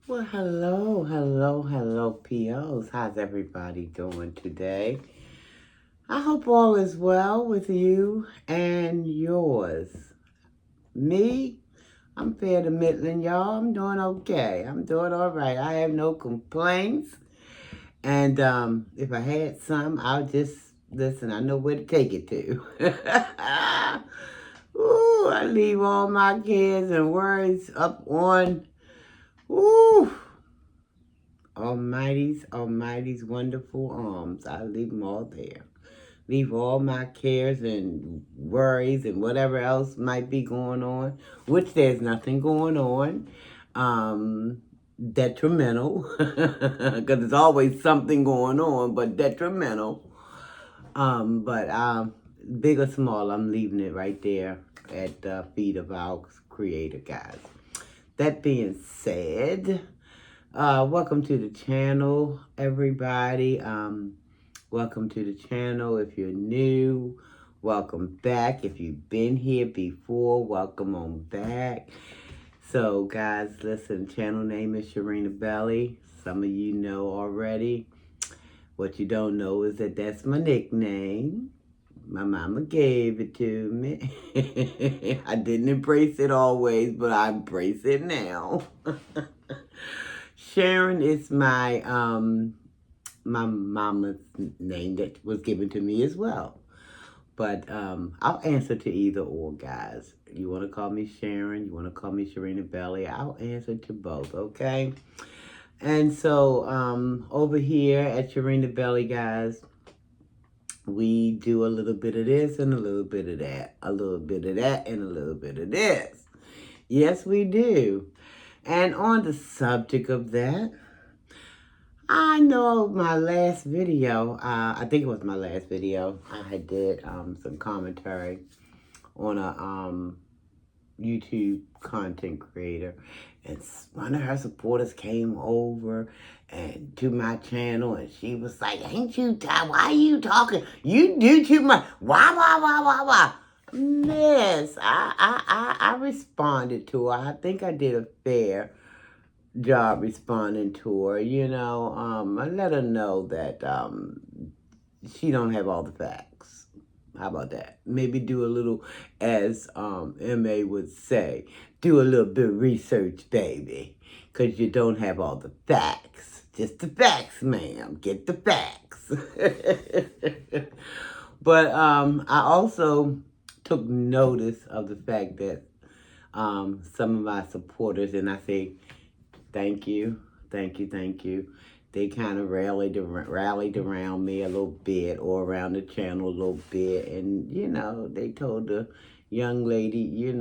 Well, hello, POs. How's everybody doing today? I hope all is well with you and yours. Me, I'm fair to middling, y'all. I'm doing okay. I'm doing all right. I have no complaints. And if I had some, I'll just listen. I know where to take it to. Ooh, I leave all my cares and worries up on. Ooh. Almighty's wonderful arms. I leave them all there. Leave all my cares and worries and whatever else might be going on, which there's nothing going on, detrimental, because there's always something going on, but detrimental. But big or small, I'm leaving it right there at the feet of our Creator, guys. That being said, welcome to the channel, everybody. Welcome to the channel. If you're new, welcome back. If you've been here before, welcome on back. So, guys, listen, channel name is Sharinabelli. Some of you know already. What you don't know is that that's my nickname. My mama gave it to me. I didn't embrace it always, but I embrace it now. Sharon is my mama's name that was given to me as well. But I'll answer to either or, guys. You want to call me Sharon? You want to call me Sharinabelli? I'll answer to both, okay? And so over here at Sharinabelli, guys, we do a little bit of this and a little bit of that. A little bit of that and a little bit of this. Yes, we do. And on the subject of that, I know my last video, I think it was my last video, I did some commentary on a YouTube content creator, and one of her supporters came over and to my channel, and she was like, ain't you tired? Why are you talking? You do too much. Why? Yes, I responded to her. I think I did a fair job responding to her. I let her know that she don't have all the facts. How about that? Maybe do a little, as MA would say, do a little bit of research, baby, because you don't have all the facts. Just the facts, ma'am. Get the facts. But I also took notice of the fact that some of my supporters, and I say thank you. They kind of rallied around me a little bit, or around the channel a little bit. And, they told the young lady,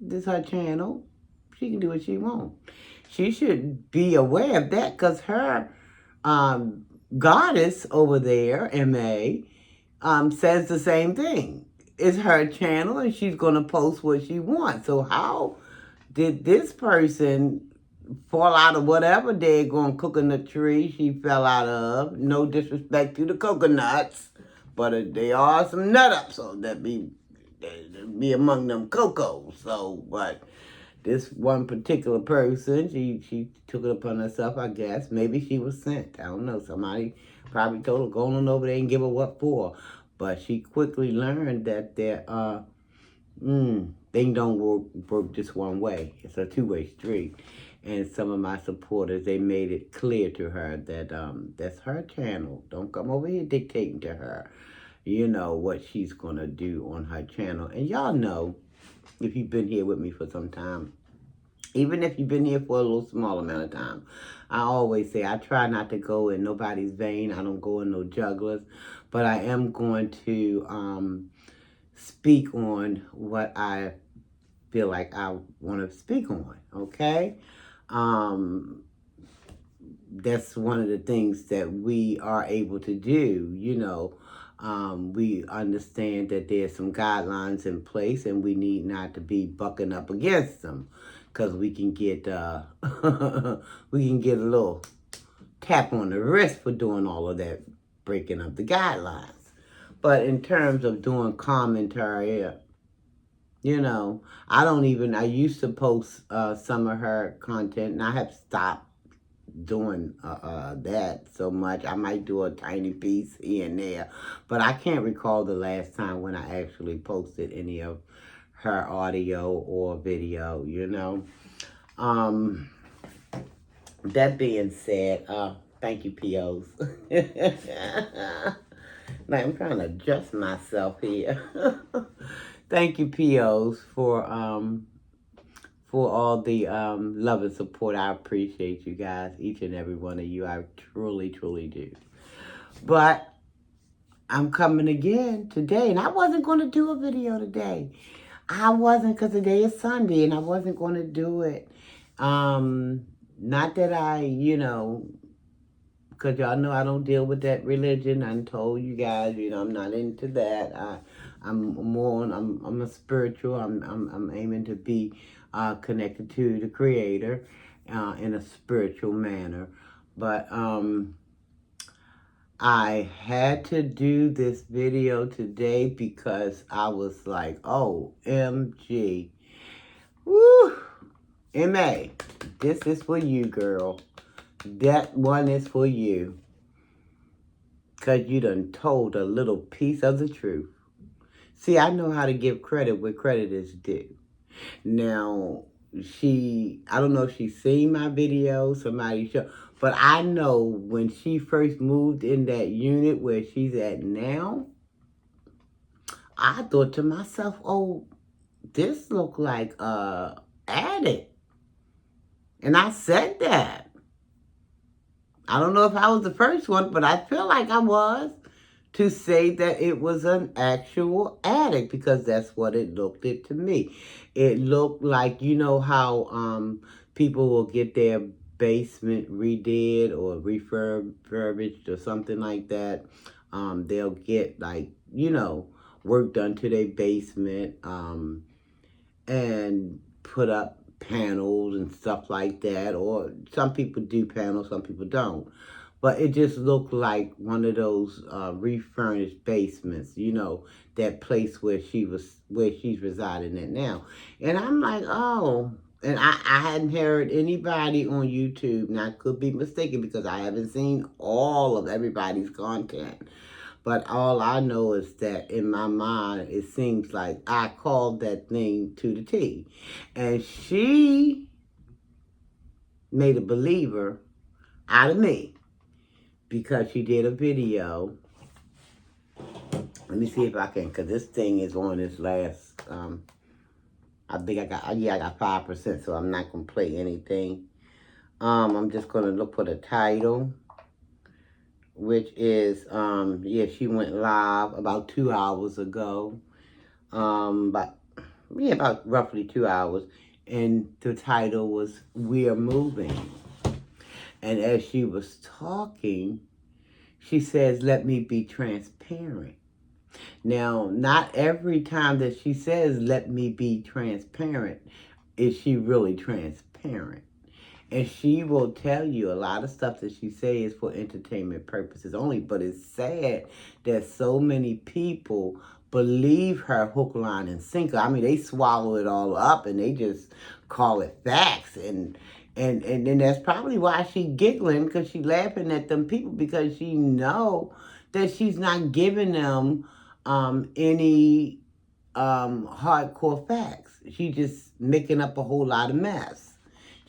this is her channel. She can do what she wants. She should be aware of that, because her goddess over there, MA, says the same thing. It's her channel, and she's going to post what she wants. So how did this person fall out of whatever daggone coconut tree she fell out of? No disrespect to the coconuts, but they are some nut ups, so that be among them cocos. So, but this one particular person, she took it upon herself, I guess. Maybe she was sent. I don't know. Somebody probably told her, go on over there and give her what for. But she quickly learned that thing don't work just one way. It's a two-way street. And some of my supporters, they made it clear to her that that's her channel. Don't come over here dictating to her, what she's going to do on her channel. And y'all know, if you've been here with me for some time, even if you've been here for a little small amount of time, I always say I try not to go in nobody's vein. I don't go in no jugglers. But I am going to speak on what I feel like I want to speak on, okay? That's one of the things that we are able to do, we understand that there's some guidelines in place, and we need not to be bucking up against them, because we can get we can get a little tap on the wrist for doing all of that, breaking up the guidelines. But in terms of doing commentary, You know, I used to post some of her content, and I have stopped doing that so much. I might do a tiny piece here and there, but I can't recall the last time when I actually posted any of her audio or video, you know. Um, that being said, thank you, POs. Like, I'm trying to adjust myself here. Thank you, POs, for all the love and support. I appreciate you guys, each and every one of you. I truly, truly do. But I'm coming again today, and I wasn't going to do a video today. I wasn't, because today is Sunday, and I wasn't going to do it. Not that I, because y'all know I don't deal with that religion. I told you guys, I'm not into that. I'm a spiritual. I'm aiming to be connected to the Creator in a spiritual manner. But I had to do this video today because I was like, oh, MG. Woo! MA, this is for you, girl. That one is for you. Because you done told a little piece of the truth. See, I know how to give credit where credit is due. Now, I don't know if she's seen my video, somebody show, but I know when she first moved in that unit where she's at now, I thought to myself, oh, this look like a attic. And I said that. I don't know if I was the first one, but I feel like I was, to say that it was an actual attic, because that's what it looked it to me. It looked like, you know how people will get their basement redid or refurbished or something like that. They'll get, like, work done to their basement and put up panels and stuff like that. Or some people do panels, some people don't. But it just looked like one of those refurnished basements, that place where she's residing at now. And I'm like, oh. And I hadn't heard anybody on YouTube, and I could be mistaken because I haven't seen all of everybody's content. But all I know is that in my mind, it seems like I called that thing to the T. And she made a believer out of me, because she did a video. Let me see if I can, because this thing is on this last, I think I got 5%, so I'm not going to play anything. I'm just going to look for the title, which is, she went live about 2 hours ago. About roughly 2 hours. And the title was, "We're Moving." And as she was talking, she says, "Let me be transparent." Now, not every time that she says, "Let me be transparent," is she really transparent. And she will tell you a lot of stuff that she says for entertainment purposes only. But it's sad that so many people believe her hook, line, and sinker. I mean, they swallow it all up and they just call it facts. And then that's probably why she giggling, because she laughing at them people, because she know that she's not giving them any hardcore facts. She just making up a whole lot of mess.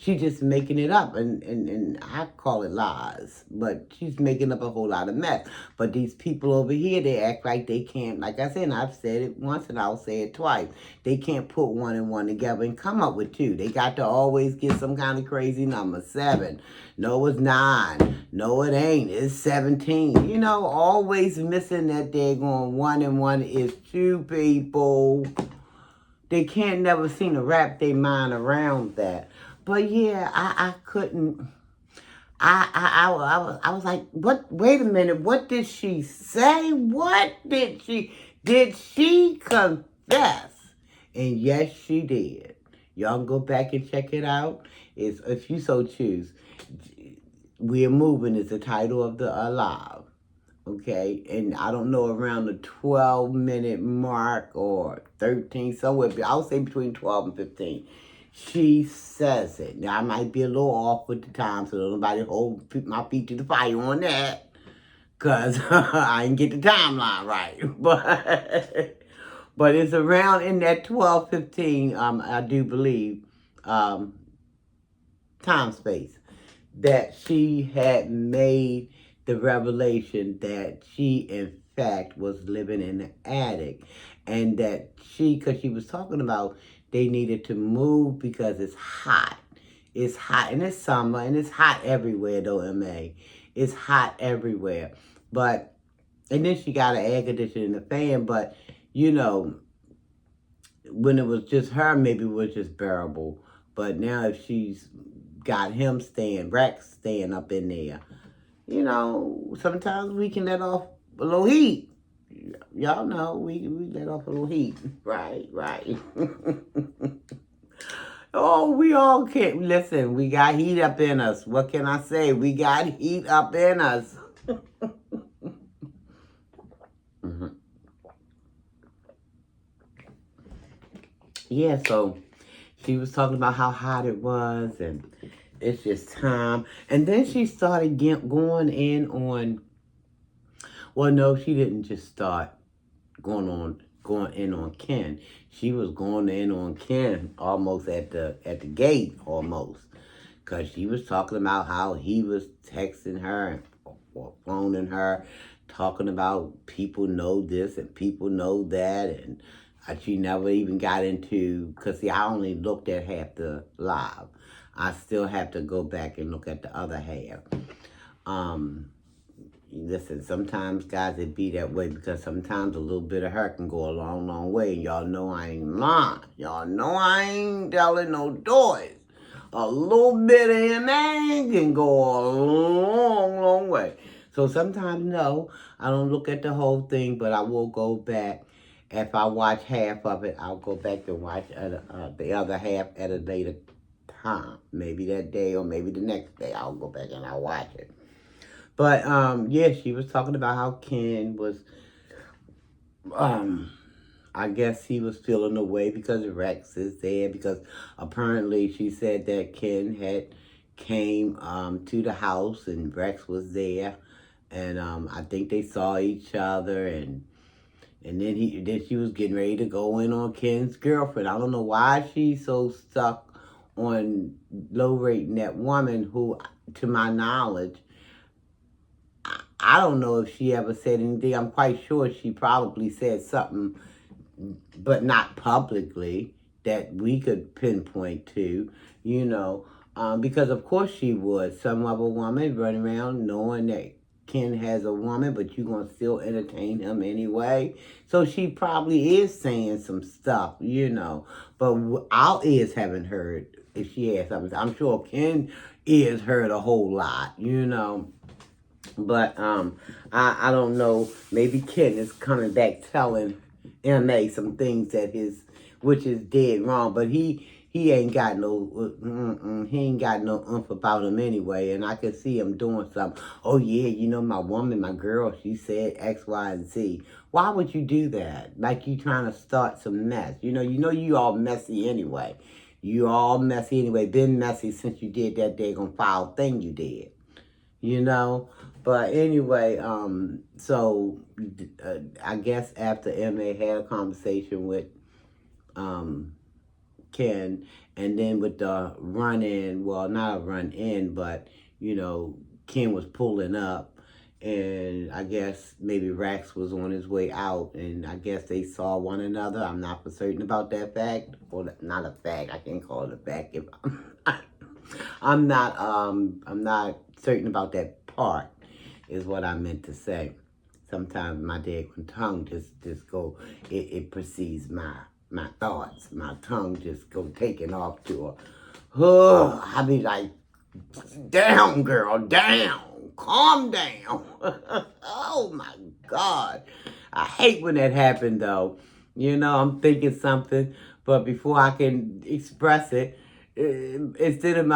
She's just making it up, and I call it lies, but she's making up a whole lot of mess. But these people over here, they act like they can't, like I said, and I've said it once and I'll say it twice, they can't put one and one together and come up with two. They got to always get some kind of crazy number. 7. No, it's 9. No, it ain't. It's 17. Always missing that daggone 1 and 1 is 2, people. They can't never seem to wrap their mind around that. But yeah, I couldn't. I was like, what? Wait a minute. What did she say? What did she confess? And yes, she did. Y'all can go back and check it out. It's, if you so choose. "We're Moving" is the title of the live. okay? And I don't know, around the 12-minute mark or 13, somewhere, I would say between 12 and 15. She says it. Now, I might be a little off with the time, so don't nobody hold my feet to the fire on that, because I didn't get the timeline right. But it's around in that 12:15, I do believe, um, time space, that she had made the revelation that she, in fact, was living in the attic. And that because she was talking about they needed to move because it's hot. It's hot, and it's summer, and it's hot everywhere, though, MA. It's hot everywhere. But, and then she got an air conditioner in the fan, but, you know, when it was just her, maybe it was just bearable. But now if she's got him staying, Rex staying up in there, you know, sometimes we can let off a little heat. Y'all know, we let off a little heat. Right. Oh, we all can. Listen, we got heat up in us. What can I say? We got heat up in us. Yeah, so she was talking about how hot it was, and it's just time. And then she started going in on, well, no, she didn't just start going in on Ken. She was going in on Ken almost at the gate, almost. Because she was talking about how he was texting her or phoning her, talking about people know this and people know that, and she never even got into, because see, I only looked at half the live. I still have to go back and look at the other half. Listen, sometimes, guys, it be that way, because sometimes a little bit of her can go a long, long way. And y'all know I ain't lying. Y'all know I ain't telling no stories. A little bit of him can go a long, long way. So sometimes, no, I don't look at the whole thing, but I will go back. If I watch half of it, I'll go back and watch the other half at a later time. Maybe that day or maybe the next day. I'll go back and I'll watch it. But, yeah, she was talking about how Ken was, I guess he was feeling away because Rex is there, because apparently she said that Ken had came to the house and Rex was there, and I think they saw each other, and then she was getting ready to go in on Ken's girlfriend. I don't know why she's so stuck on low rating that woman who, to my knowledge, I don't know if she ever said anything. I'm quite sure she probably said something, but not publicly, that we could pinpoint to, you know, because of course she would. Some other woman running around knowing that Ken has a woman, but you're going to still entertain him anyway. So she probably is saying some stuff, you know, but our ears haven't heard if she has something. I'm sure Ken ears heard a whole lot, you know. But I don't know. Maybe Ken is coming back telling MA some things which is dead wrong. But he ain't got he ain't got no oomph about him anyway. And I can see him doing something. Oh yeah, you know, my woman, my girl, she said X, Y, and Z. Why would you do that? Like you trying to start some mess. You know you all messy anyway. You all messy anyway. Been messy since you did that daggone foul thing you did. You know. But anyway, so I guess after MA had a conversation with Ken, and then with the run-in, well, not a run-in, but, you know, Ken was pulling up, and I guess maybe Rax was on his way out, and I guess they saw one another. I'm not for certain about that fact, or not a fact. I can't call it a fact if I'm not certain about that part, is what I meant to say. Sometimes my daggone tongue just go, it precedes my thoughts. My tongue just go taking off to I be like, down, girl, down, calm down. Oh my God. I hate when that happened though. You know, I'm thinking something, but before I can express it, instead of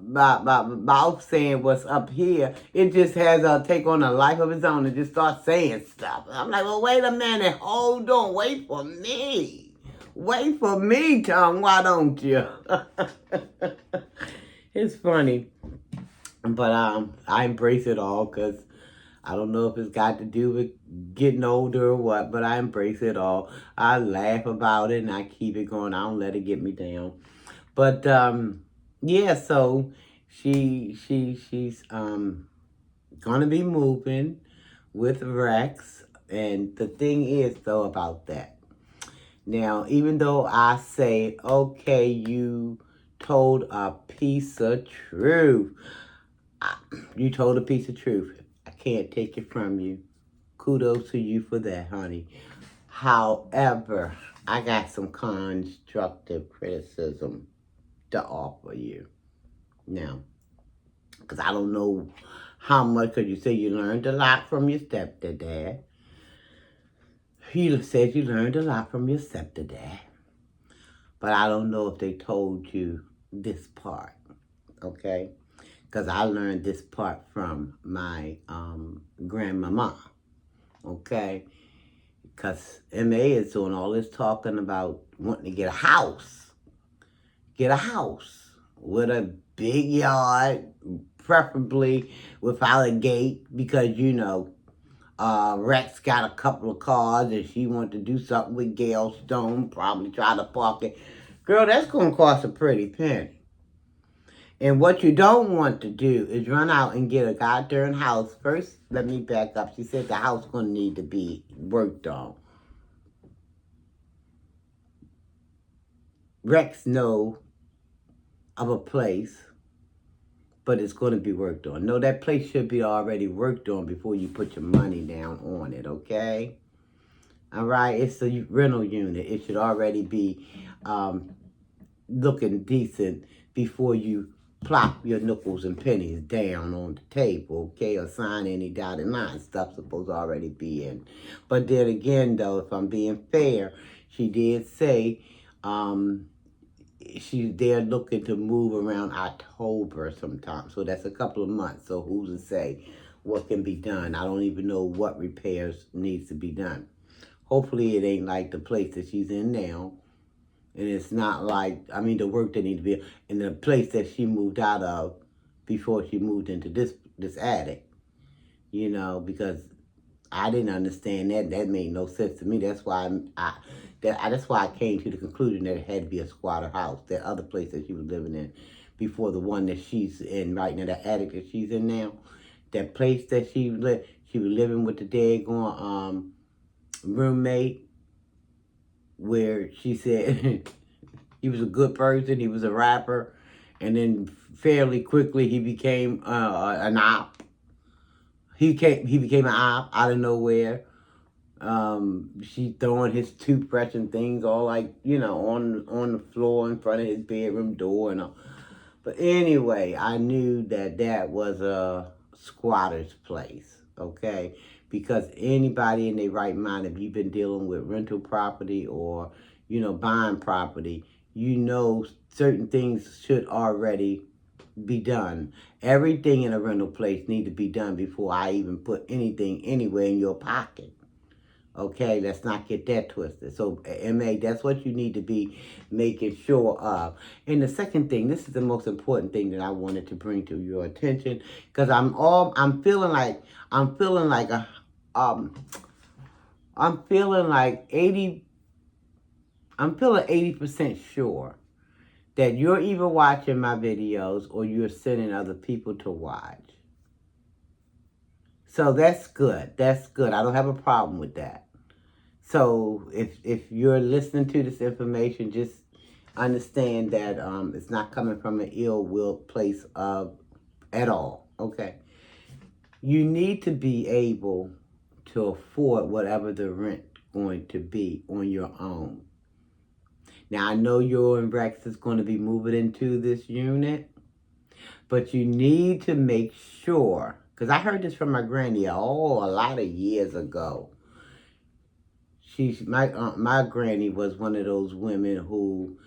my mouth saying what's up here. It just has a take on a life of its own and just starts saying stuff. I'm like, well, wait a minute, hold on, wait for me. Wait for me, tongue, why don't you? It's funny. But I embrace it all because I don't know if it's got to do with getting older or what, but I embrace it all. I laugh about it and I keep it going. I don't let it get me down. But yeah, so she's gonna be moving with Rex, and the thing is though about that. Now, even though I say, okay, you told a piece of truth. You told a piece of truth. I can't take it from you. Kudos to you for that, honey. However, I got some constructive criticism to offer you. Now, because I don't know how much, because you say you learned a lot from your stepdad. You said you learned a lot from your stepdad. But I don't know if they told you this part, okay? Because I learned this part from my grandmama, okay? Because MA is doing all this talking about wanting to get a house. Get a house with a big yard, preferably without a gate, because, you know, Rex got a couple of cars and she wanted to do something with Gail Stone, probably try to park it. Girl, that's going to cost a pretty penny. And what you don't want to do is run out and get a goddamn house. First, let me back up. She said the house is going to need to be worked on. Rex know of a place, but it's going to be worked on. No, that place should be already worked on before you put your money down on it, okay? All right, it's a rental unit. It should already be looking decent before you plop your nickels and pennies down on the table, okay, or sign any dotted line. Stuff's supposed to already be in. But then again, though, if I'm being fair, she did say they're looking to move around October sometime. So that's a couple of months. So who's to say what can be done? I don't even know what repairs needs to be done. Hopefully it ain't like the place that she's in now. And it's not like, I mean, the work that needs to be in the place that she moved out of before she moved into this attic. You know, because I didn't understand that. That made no sense to me. That's why that's why I came to the conclusion that it had to be a squatter house. That other place that she was living in before the one that she's in right now, the attic that she's in now. That place that she was living with the daggone roommate, where she said he was a good person, he was a rapper, and then fairly quickly he became an op. He became an op out of nowhere. She throwing his toothbrush and things all like, you know, on the floor in front of his bedroom door and all. But anyway, I knew that was a squatter's place, okay? Because anybody in their right mind, if you've been dealing with rental property or, you know, buying property, you know certain things should already be done. Everything in a rental place need to be done before I even put anything anywhere in your pocket. Okay, let's not get that twisted. So, MA, that's what you need to be making sure of. And the second thing, this is the most important thing that I wanted to bring to your attention, because I'm feeling like 80% sure that you're either watching my videos or you're sending other people to watch. So that's good. That's good. I don't have a problem with that. So if you're listening to this information, just understand that it's not coming from an ill-will place at all. Okay. You need to be able to afford whatever the rent going to be on your own. Now, I know you and Rex is going to be moving into this unit, but you need to make sure, because I heard this from my granny a lot of years ago. My granny was one of those women who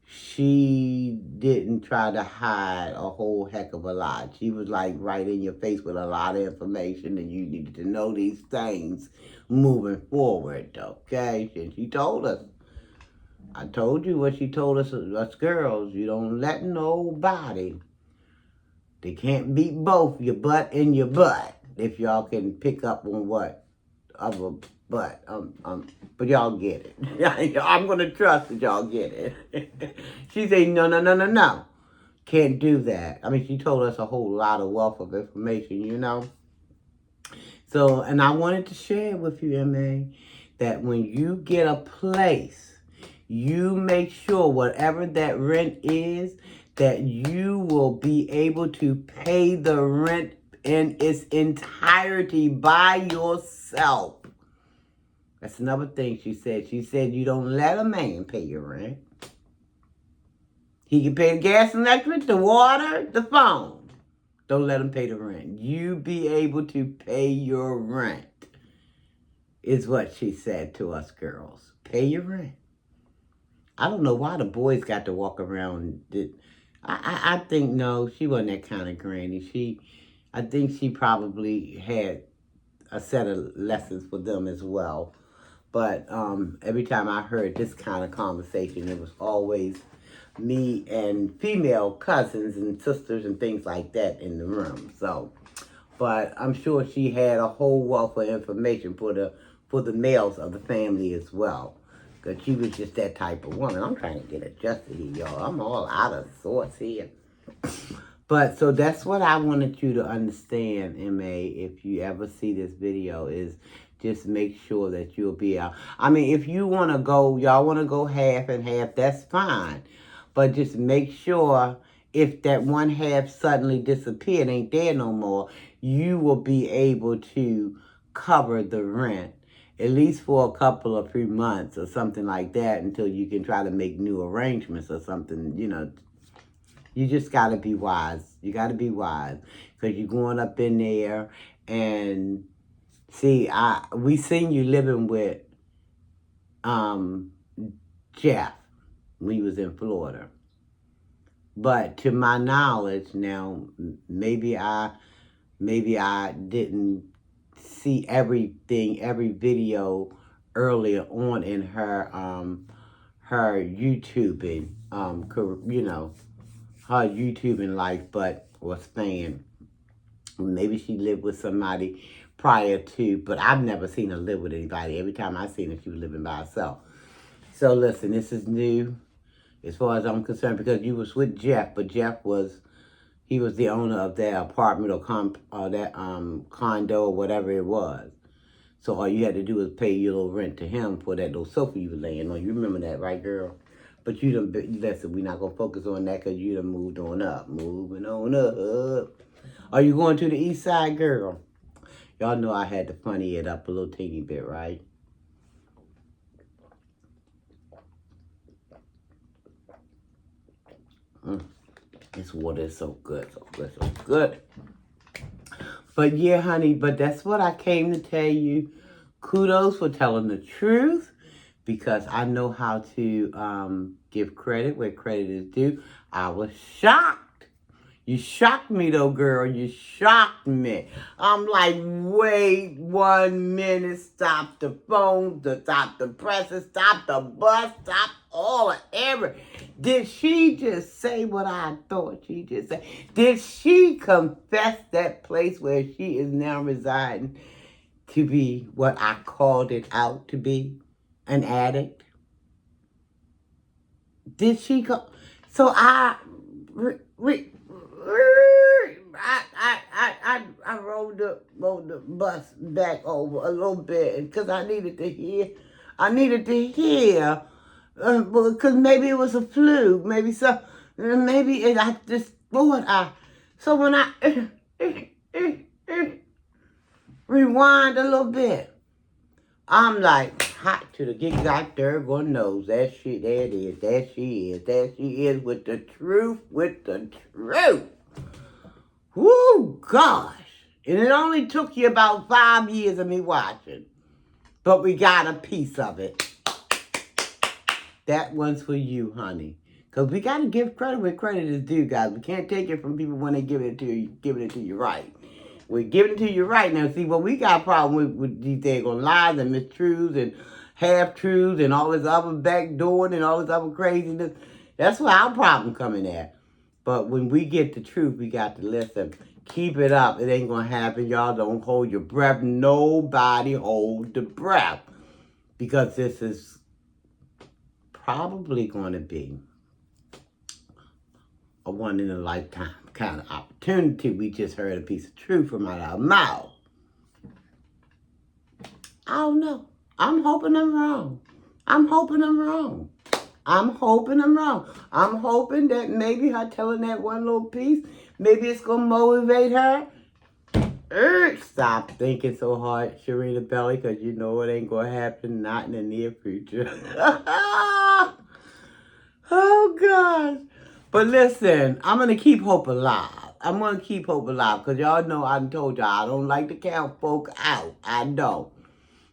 she didn't try to hide a whole heck of a lot. She was like right in your face with a lot of information, and you needed to know these things moving forward, okay? And she told us. I told you what she told us girls. You don't let nobody. They can't beat both your butt and your butt. If y'all can pick up on what of a butt. But y'all get it. I'm going to trust that y'all get it. She said, no. Can't do that. I mean, she told us a whole lot of wealth of information, you know. So, and I wanted to share with you, MA, that when you get a place, you make sure whatever that rent is, that you will be able to pay the rent in its entirety by yourself. That's another thing she said. She said you don't let a man pay your rent. He can pay the gas and electric, the water, the phone. Don't let him pay the rent. You be able to pay your rent, is what she said to us girls. Pay your rent. I don't know why the boys got to walk around. I think, no, she wasn't that kind of granny. I think she probably had a set of lessons for them as well. But every time I heard this kind of conversation, it was always me and female cousins and sisters and things like that in the room. So, but I'm sure she had a whole wealth of information for the males of the family as well. Because she was just that type of woman. I'm trying to get adjusted here, y'all. I'm all out of sorts here. But, so that's what I wanted you to understand, MA, if you ever see this video, is just make sure that you'll be out. I mean, if you want to go, y'all want to go half and half, that's fine. But just make sure if that one half suddenly disappeared, ain't there no more, you will be able to cover the rent, at least for a couple of 3 months or something like that, until you can try to make new arrangements or something, you know. You just got to be wise. You got to be wise. Because you're going up in there and, see, we seen you living with Jeff when he was in Florida. But to my knowledge, now, maybe I didn't see everything, every video earlier on in her YouTubing, you know, her YouTubing life, but was saying maybe she lived with somebody prior to, but I've never seen her live with anybody. Every time I seen her, she was living by herself. So listen, this is new as far as I'm concerned, because you was with Jeff, but Jeff was, he was the owner of that apartment or that condo or whatever it was. So all you had to do was pay your little rent to him for that little sofa you were laying on. You remember that, right, girl? But you done, listen, we're not going to focus on that because you done moved on up. Moving on up. Are you going to the east side, girl? Y'all know I had to funny it up a little teeny bit, right? This water is so good, so good, so good. But yeah, honey, but that's what I came to tell you. Kudos for telling the truth, because I know how to give credit where credit is due. I was shocked. You shocked me, though, girl. You shocked me. I'm like, wait 1 minute. Stop the phone. Stop the presses. Stop the bus. Stop all of everything. Did she just say what I thought she just said? Did she confess that place where she is now residing to be what I called it out to be? An addict? Did she go? So I rode the bus back over a little bit because I needed to hear. Because maybe it was a fluke. Maybe I just thought So when I rewind a little bit, I'm like, hot to the get got there, one knows that shit, there it is, there she is with the truth, Woo, gosh. And it only took you about 5 years of me watching, but we got a piece of it. That one's for you, honey, Because we got to give credit where credit is due, guys. We can't take it from people when they give it to you, giving it to you right. We're giving it to you right now. See, what we got a problem with these daggone lies and mistruths and half-truths and all this other backdooring and all this other craziness. That's where our problem coming at. But when we get the truth, we got to listen. Keep it up. It ain't going to happen. Y'all don't hold your breath. Nobody hold the breath. Because this is probably going to be a one-in-a-lifetime kind of opportunity. We just heard a piece of truth from out our mouth. I don't know. I'm hoping I'm wrong. I'm hoping I'm wrong. I'm hoping I'm wrong. I'm hoping that maybe her telling that one little piece, maybe it's going to motivate her. Stop thinking so hard, Sharinabelli, because you know it ain't going to happen, not in the near future. Oh, gosh. But listen, I'm going to keep hope alive. I'm going to keep hope alive because y'all know I told y'all I don't like to count folk out. I don't.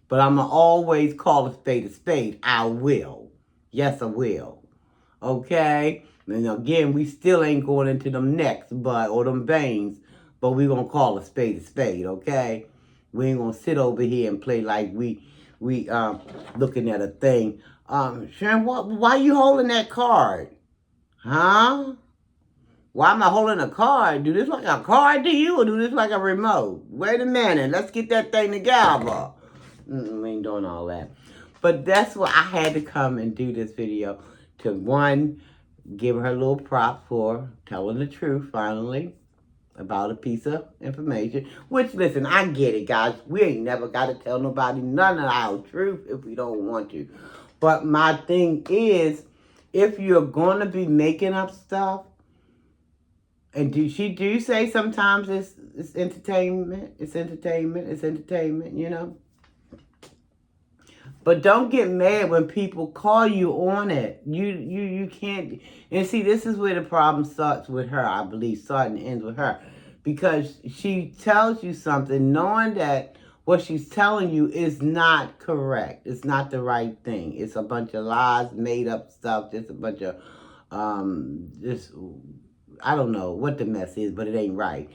But I'm going to always call a spade a spade. I will. Yes, I will. Okay? And again, we still ain't going into them necks or them veins, but we going to call a spade, okay? We ain't going to sit over here and play like we looking at a thing. Sharon, why you holding that card? Huh? Why am I holding a card? Do this like a card to you or do this like a remote? Wait a minute. Let's get that thing together. We ain't doing all that. But that's what I had to come and do this video to, one, give her a little props for telling the truth finally about a piece of information. Which, listen, I get it, guys. We ain't never got to tell nobody none of our truth if we don't want to. But my thing is, if you're going to be making up stuff, and she do say sometimes it's entertainment, you know? But don't get mad when people call you on it. You can't. And see, this is where the problem starts with her, I believe, starting and ends with her. Because she tells you something knowing that what she's telling you is not correct. It's not the right thing. It's a bunch of lies, made up stuff. Just a bunch of, I don't know what the mess is, but it ain't right.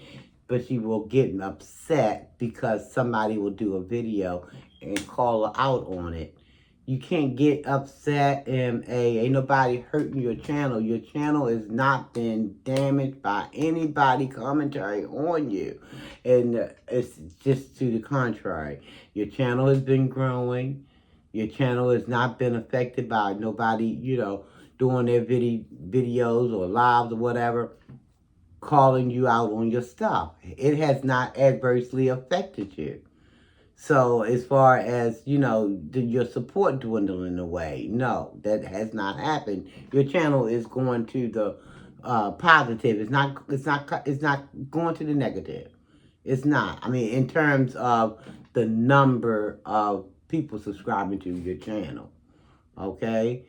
But she will get upset because somebody will do a video and call her out on it. You can't get upset, M.A. Ain't nobody hurting your channel. Your channel has not been damaged by anybody commentary on you. And it's just to the contrary. Your channel has been growing. Your channel has not been affected by nobody, you know, doing their videos or lives or whatever, calling you out on your stuff. It has not adversely affected you. So as far as, you know, your support dwindling away, no, that has not happened. Your channel is going to the positive. It's not going to the negative. It's not. I mean, in terms of the number of people subscribing to your channel. Okay?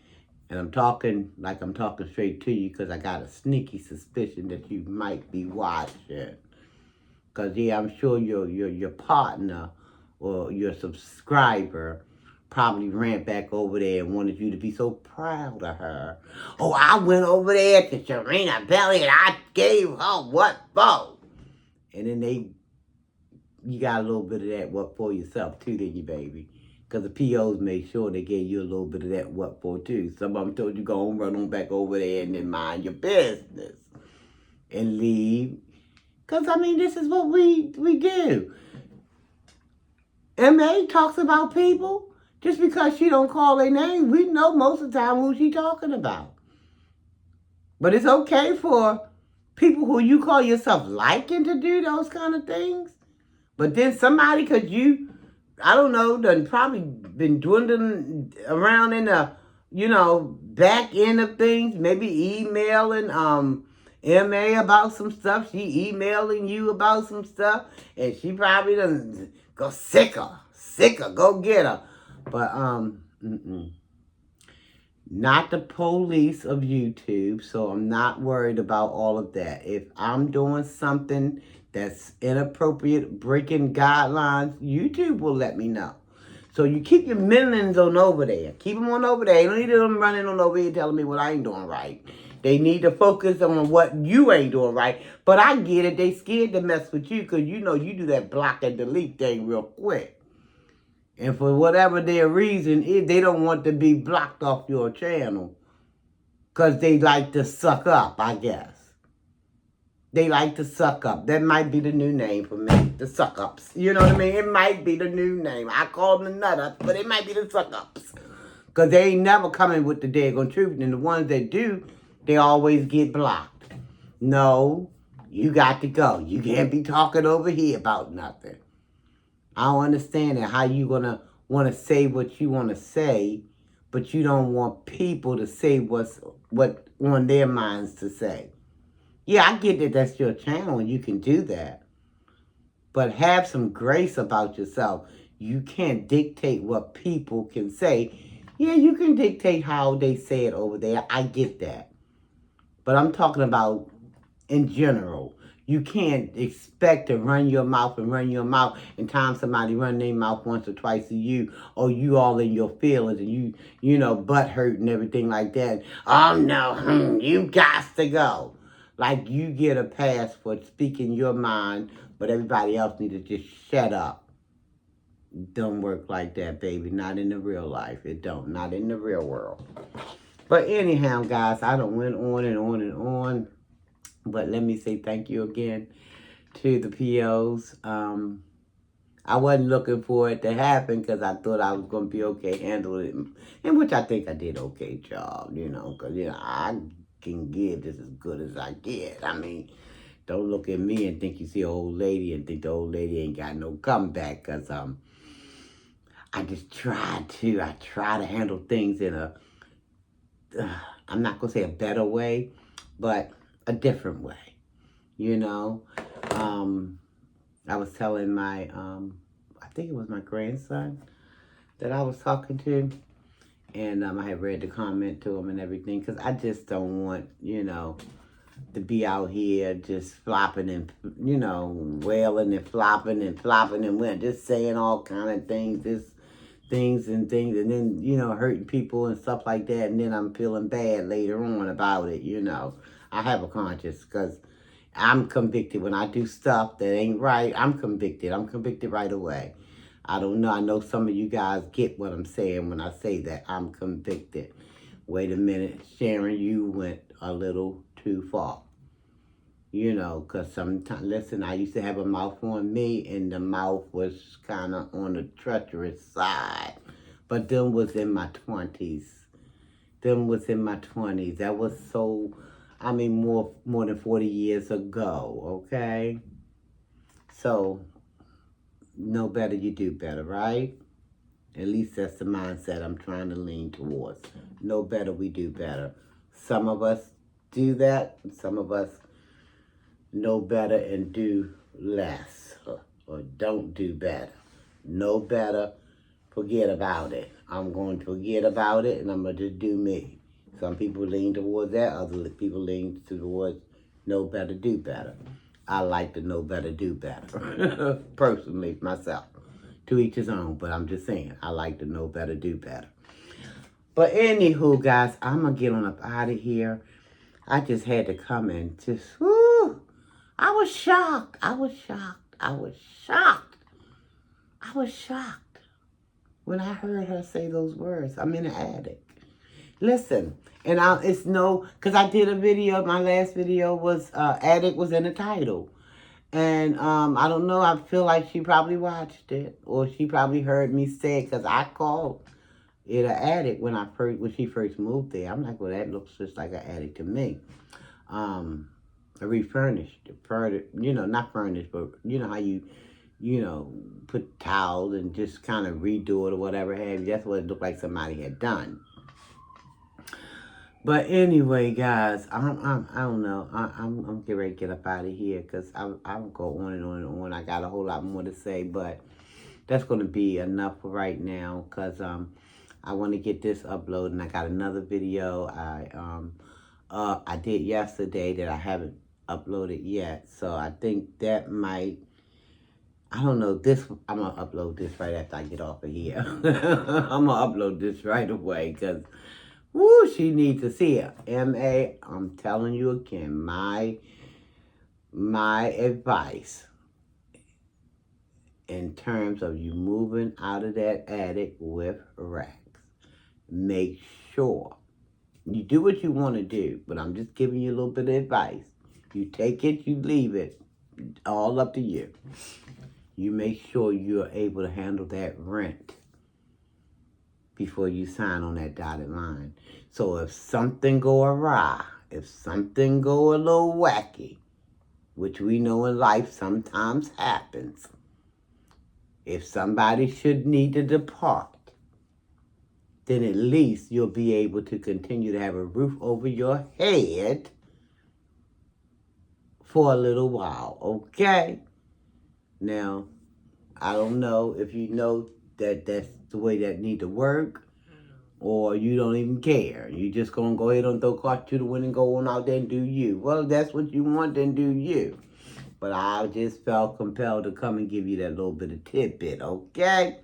And I'm talking like I'm talking straight to you because I got a sneaky suspicion that you might be watching. Because, yeah, I'm sure your partner or your subscriber probably ran back over there and wanted you to be so proud of her. Oh, I went over there to Sharinabelli and I gave her what for. And then you got a little bit of that what for yourself too, didn't you, baby? Because the POs made sure they gave you a little bit of that what for too. Some of them told you go and run on back over there and then mind your business and leave. Because, I mean, this is what we do. M.A. talks about people. Just because she don't call their name, we know most of the time who she talking about. But it's okay for people who you call yourself liking to do those kind of things. But then somebody, because you, I don't know, done probably been dwindling around in the, you know, back end of things, maybe emailing M.A. about some stuff. She emailing you about some stuff. And she probably doesn't go sick her, go get her. But, not the police of YouTube, so I'm not worried about all of that. If I'm doing something that's inappropriate, breaking guidelines, YouTube will let me know. So you keep your millions on over there. Keep them on over there. You don't need them running on over here telling me what I ain't doing right. They need to focus on what you ain't doing right. But I get it. They scared to mess with you because you know you do that block and delete thing real quick. And for whatever their reason is, they don't want to be blocked off your channel because they like to suck up, I guess. They like to suck up. That might be the new name for me, the suck ups. You know what I mean? It might be the new name. I call them the nut ups, but it might be the suck ups. Because they ain't never coming with the daggone truth. And the ones that do, they always get blocked. No, you got to go. You can't be talking over here about nothing. I don't understand that. How you going to want to say what you want to say, but you don't want people to say what on their minds to say. Yeah, I get that that's your channel and you can do that. But have some grace about yourself. You can't dictate what people can say. Yeah, you can dictate how they say it over there. I get that. But I'm talking about in general. You can't expect to run your mouth and time somebody run their mouth once or twice to you, or you all in your feelings and you know, butt hurt and everything like that. Oh no, you got to go. Like you get a pass for speaking your mind, but everybody else needs to just shut up. Don't work like that, baby. Not in the real life. It don't. Not in the real world. But anyhow, guys, I done went on and on and on. But let me say thank you again to the POs. I wasn't looking for it to happen because I thought I was going to be okay handling it. And which I think I did okay job, you know, because, you know, I can give just as good as I get. I mean, don't look at me and think you see an old lady and think the old lady ain't got no comeback because I just try to handle things in a, I'm not going to say a better way, but a different way, you know. I was telling my, I think it was my grandson that I was talking to, and I had read the comment to him and everything, because I just don't want, you know, to be out here just flopping and, you know, wailing and flopping and just saying all kind of things, and then, you know, hurting people and stuff like that, and then I'm feeling bad later on about it, you know. I have a conscience, because I'm convicted when I do stuff that ain't right. I'm convicted right away. I don't know. I know some of you guys get what I'm saying when I say that. I'm convicted. Wait a minute, Sharon, you went a little too far. You know, because sometimes, listen, I used to have a mouth on me, and the mouth was kind of on the treacherous side. But them was in my 20s. That was so, I mean, more than 40 years ago, okay? So, know better, you do better, right? At least that's the mindset I'm trying to lean towards. Know better, we do better. Some of us do that, and some of us know better and do less, or don't do better. Know better, forget about it. I'm going to forget about it, and I'm going to just do me. Some people lean towards that, other people lean towards know better, do better. I like to know better, do better, personally, myself. To each his own, but I'm just saying, I like to know better, do better. But anywho, guys, I'm going to get on up out of here. I just had to come and just, whoo, I was shocked. When I heard her say those words. I'm in the attic. Listen, and it's no, because I did a video, my last video was, attic was in the title. And I don't know, I feel like she probably watched it, or she probably heard me say it, because I called it an attic when she first moved there. I'm like, well, that looks just like an attic to me. Refurnished, you know, not furnished, but you know how you know, put towels and just kind of redo it or whatever have you. That's what it looked like somebody had done. But anyway, guys, I don't know. I'm getting ready to get up out of here because I'll go on and on and on. I got a whole lot more to say, but that's going to be enough for right now because I want to get this uploaded. And I got another video I did yesterday that I haven't uploaded yet. So I think that might, I don't know, I'm going to upload this right after I get off of here. I'm going to upload this right away because Woo, she needs to see it. M.A., I'm telling you again, my advice in terms of you moving out of that attic with Rex, make sure you do what you want to do, but I'm just giving you a little bit of advice. You take it, you leave it, all up to you. You make sure you're able to handle that rent before you sign on that dotted line. So if something go awry, if something go a little wacky, which we know in life sometimes happens, if somebody should need to depart, then at least you'll be able to continue to have a roof over your head for a little while, okay? Now, I don't know if you know that that's the way that need to work, or you don't even care. You just gonna go ahead and throw caution to the wind and go on out there and do you. Well, if that's what you want, then do you. But I just felt compelled to come and give you that little bit of tidbit, okay?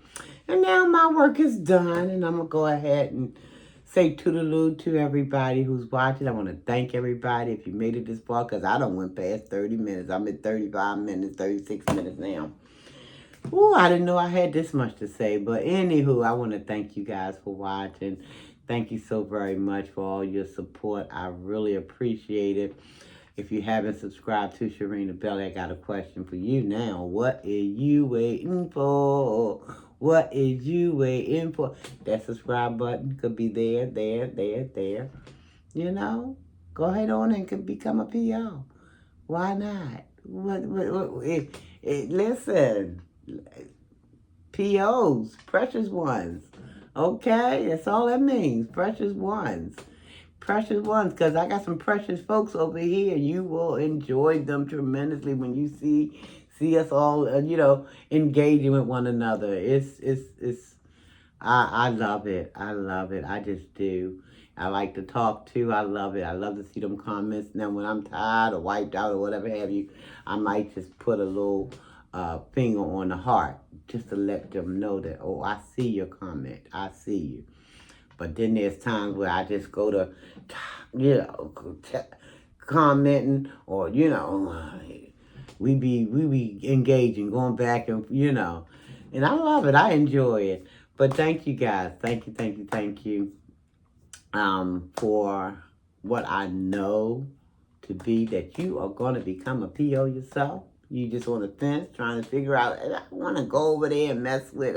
And now my work is done, and I'm gonna go ahead and say toodaloo to everybody who's watching. I want to thank everybody if you made it this far, because I done went past 30 minutes. I'm at 35 minutes, 36 minutes now. Ooh, I didn't know I had this much to say. But anywho, I want to thank you guys for watching. Thank you so very much for all your support. I really appreciate it. If you haven't subscribed to Sharinabelli, I got a question for you now. What are you waiting for? What is you waiting for? That subscribe button could be there. You know? Go ahead on and can become a PO. Why not? Listen. POs, precious ones. Okay? That's all that means. Precious ones. Precious ones, because I got some precious folks over here. You will enjoy them tremendously when you see us all, engaging with one another. I love it. I love it. I just do. I like to talk too. I love it. I love to see them comments. Now, when I'm tired or wiped out or whatever have you, I might just put a little finger on the heart just to let them know that, oh, I see your comment. I see you. But then there's times where I just go to, commenting, or, we be engaging, going back and, and I love it. I enjoy it. But thank you guys. Thank you. For what I know to be that you are going to become a PO yourself. You just on the fence trying to figure out, I want to go over there and mess with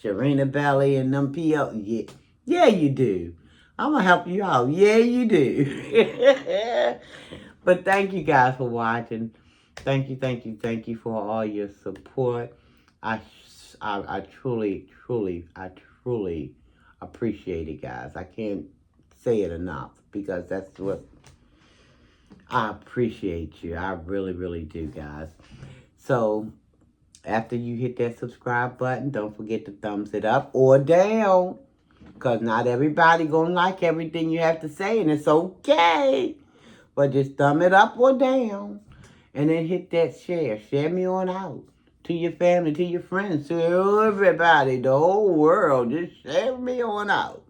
Sharinabelli and them PO. Yeah, you do. I'm going to help you out. Yeah, you do. But thank you guys for watching. Thank you for all your support. I truly appreciate it, guys. I can't say it enough, because that's what I appreciate you. I really do, guys. So after you hit that subscribe button, don't forget to thumbs it up or down, because not everybody gonna like everything you have to say, and it's okay. But just thumb it up or down, and then hit that share. Share me on out to your family, to your friends, to everybody, the whole world. Just share me on out.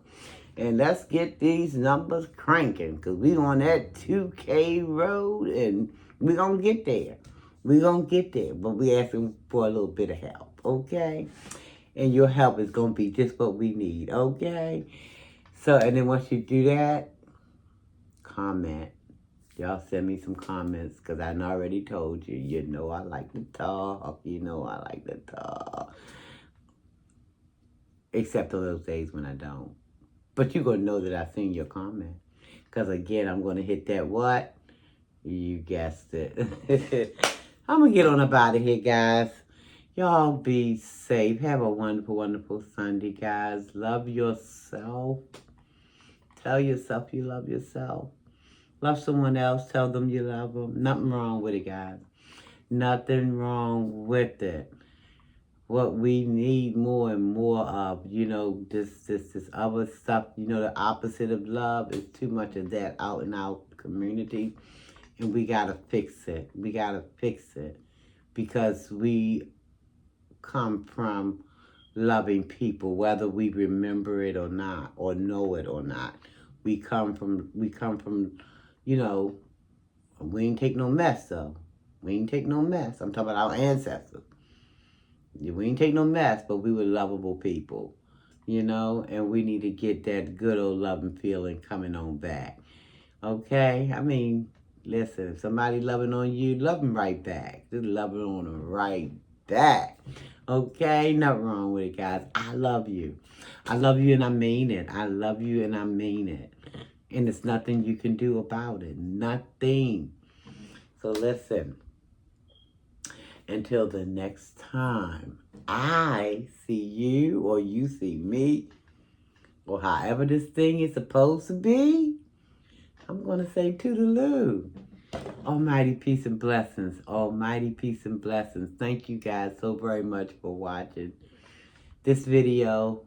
And let's get these numbers cranking, because we on that 2K road, and we going to get there. We going to get there, but we asking for a little bit of help, okay? And your help is going to be just what we need, okay? So, and then once you do that, comment. Y'all send me some comments, because I already told you. You know I like to talk. You know I like to talk. Except on those days when I don't. But you're going to know that I seen your comment. Because again, I'm going to hit that what? You guessed it. I'm going to get on up out of here, guys. Y'all be safe. Have a wonderful Sunday, guys. Love yourself. Tell yourself you love yourself. Love someone else. Tell them you love them. Nothing wrong with it, guys. Nothing wrong with it. What we need more and more of, this other stuff, the opposite of love is too much of that out in our community. And we got to fix it. We got to fix it. Because we come from loving people, whether we remember it or not, or know it or not. We come from, you know, we ain't take no mess, though. We ain't take no mess. I'm talking about our ancestors. We ain't take no mess, but we were lovable people, you know, and we need to get that good old loving feeling coming on back. Okay? I mean, listen, if somebody loving on you, love them right back. Just love it on them right back. Okay? Nothing wrong with it, guys. I love you. I love you and I mean it. I love you and I mean it. And there's nothing you can do about it. Nothing. So listen, until the next time I see you or you see me, or however this thing is supposed to be, I'm going to say toodaloo. Almighty peace and blessings. Almighty peace and blessings. Thank you guys so very much for watching this video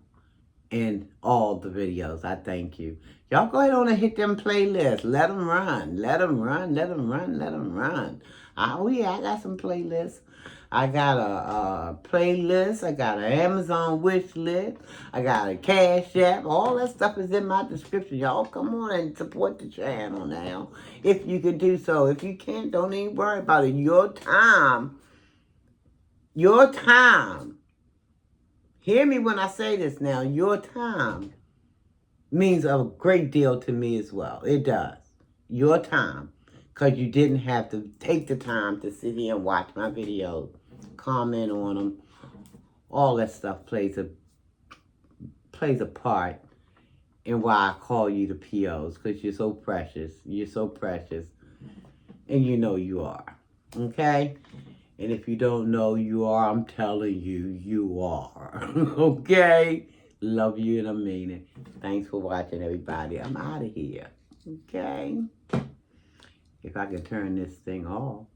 and all the videos. I thank you. Y'all go ahead on and hit them playlists. Let them run. Let them run. Let them run. Let them run. Oh, yeah, I got some playlists. I got a playlist. I got an Amazon wish list. I got a Cash App. All that stuff is in my description. Y'all come on and support the channel now. If you can do so. If you can't, don't even worry about it. Your time. Hear me when I say this now. Your time means a great deal to me as well. It does. Your time. Because you didn't have to take the time to sit here and watch my videos, comment on them. All that stuff plays a part in why I call you the POs. Because you're so precious. You're so precious. And you know you are. Okay? And if you don't know you are, I'm telling you, you are. Okay? Love you and I mean it. Thanks for watching, everybody. I'm out of here. Okay? If I can turn this thing off.